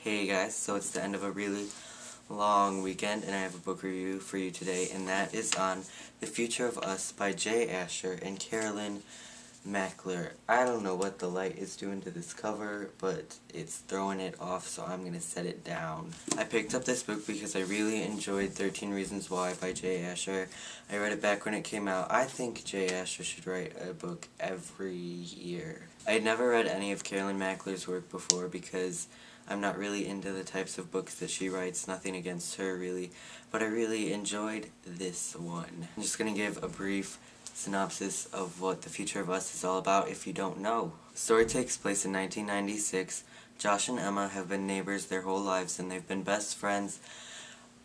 Hey guys, so it's the end of a really long weekend and I have a book review for you today, and that is on The Future of Us by J. Asher and Carolyn Mackler. I don't know what the light is doing to this cover, but it's throwing it off, so I'm going to set it down. I picked up this book because I really enjoyed 13 Reasons Why by J. Asher. I read it back when it came out. I think J. Asher should write a book every year. I had never read any of Carolyn Mackler's work before because I'm not really into the types of books that she writes, nothing against her really, but I really enjoyed this one. I'm just going to give a brief synopsis of what The Future of Us is all about if you don't know. The story takes place in 1996. Josh and Emma have been neighbors their whole lives and they've been best friends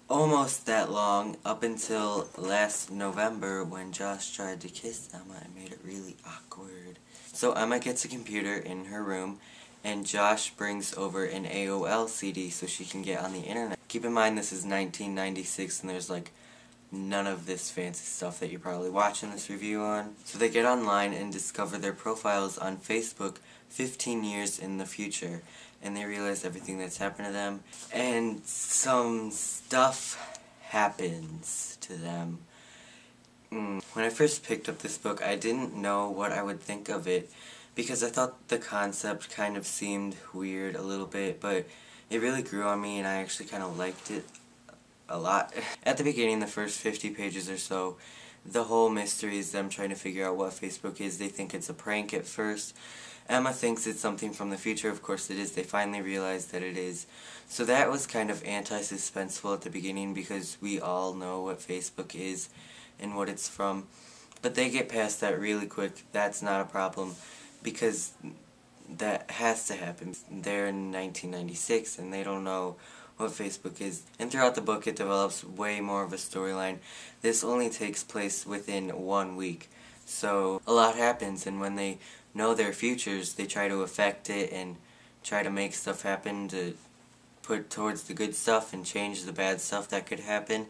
almost that long up until last November when Josh tried to kiss Emma and made it really awkward. So Emma gets a computer in her room and Josh brings over an AOL CD so she can get on the internet. Keep in mind this is 1996 and there's like none of this fancy stuff that you're probably watching this review on. So they get online and discover their profiles on Facebook 15 years in the future, and they realize everything that's happened to them, and some stuff happens to them. When I first picked up this book, I didn't know what I would think of it because I thought the concept kind of seemed weird a little bit, but it really grew on me and I actually kind of liked it a lot. At the beginning, the first 50 pages or so, the whole mystery is them trying to figure out what Facebook is. They think it's a prank at first. Emma thinks it's something from the future. Of course it is. They finally realize that it is. So that was kind of anti-suspenseful at the beginning because we all know what Facebook is and what it's from. But they get past that really quick. That's not a problem because that has to happen. They're in 1996 and they don't know what Facebook is. And throughout the book it develops way more of a storyline. This only takes place within 1 week. So a lot happens, and when they know their futures they try to affect it and try to make stuff happen to put towards the good stuff and change the bad stuff that could happen.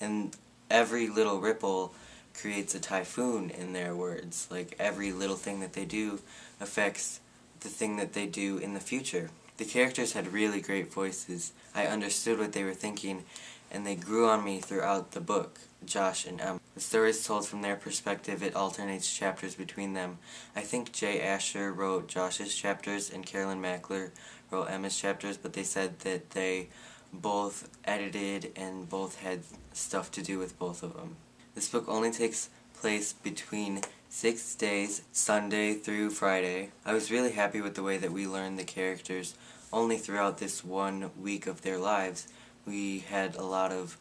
And every little ripple creates a typhoon, in their words. Like every little thing that they do affects the thing that they do in the future. The characters had really great voices. I understood what they were thinking, and they grew on me throughout the book, Josh and Emma. The story is told from their perspective. It alternates chapters between them. I think J. Asher wrote Josh's chapters and Carolyn Mackler wrote Emma's chapters, but they said that they both edited and both had stuff to do with both of them. This book only takes place between 6 days, Sunday through Friday. I was really happy with the way that we learned the characters only throughout this 1 week of their lives. We had a lot of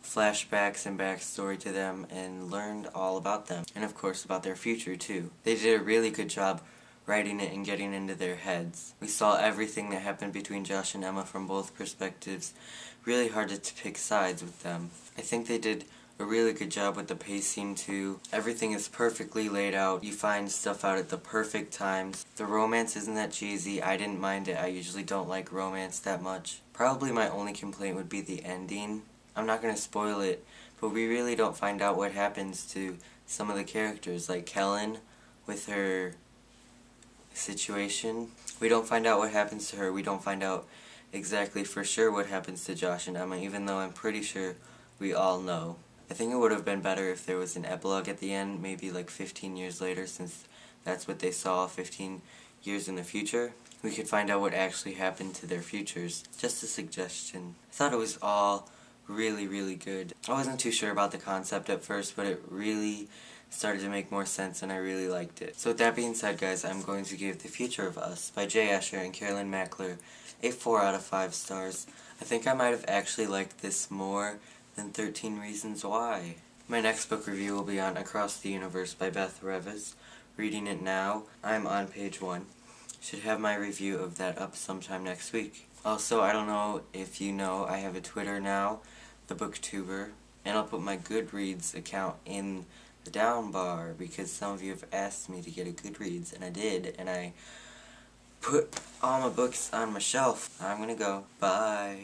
flashbacks and backstory to them and learned all about them. And of course about their future too. They did a really good job writing it and getting into their heads. We saw everything that happened between Josh and Emma from both perspectives. Really hard to pick sides with them. I think they did a really good job with the pacing too. Everything is perfectly laid out. You find stuff out at the perfect times. The romance isn't that cheesy. I didn't mind it. I usually don't like romance that much. Probably my only complaint would be the ending. I'm not going to spoil it, but we really don't find out what happens to some of the characters, like Carolyn with her situation. We don't find out what happens to her. We don't find out exactly for sure what happens to Josh and Emma, even though I'm pretty sure we all know. I think it would have been better if there was an epilogue at the end, maybe like 15 years later, since that's what they saw 15 years in the future. We could find out what actually happened to their futures. Just a suggestion. I thought it was all really, really good. I wasn't too sure about the concept at first, but it really started to make more sense and I really liked it. So with that being said, guys, I'm going to give The Future of Us by J. Asher and Carolyn Mackler a 4 out of 5 stars. I think I might have actually liked this more than 13 Reasons Why. My next book review will be on Across the Universe by Beth Revis. Reading it now. I'm on page 1. Should have my review of that up sometime next week. Also, I don't know if you know, I have a Twitter now, the Booktuber, and I'll put my Goodreads account in the down bar because some of you have asked me to get a Goodreads, and I did, and I put all my books on my shelf. I'm gonna go. Bye.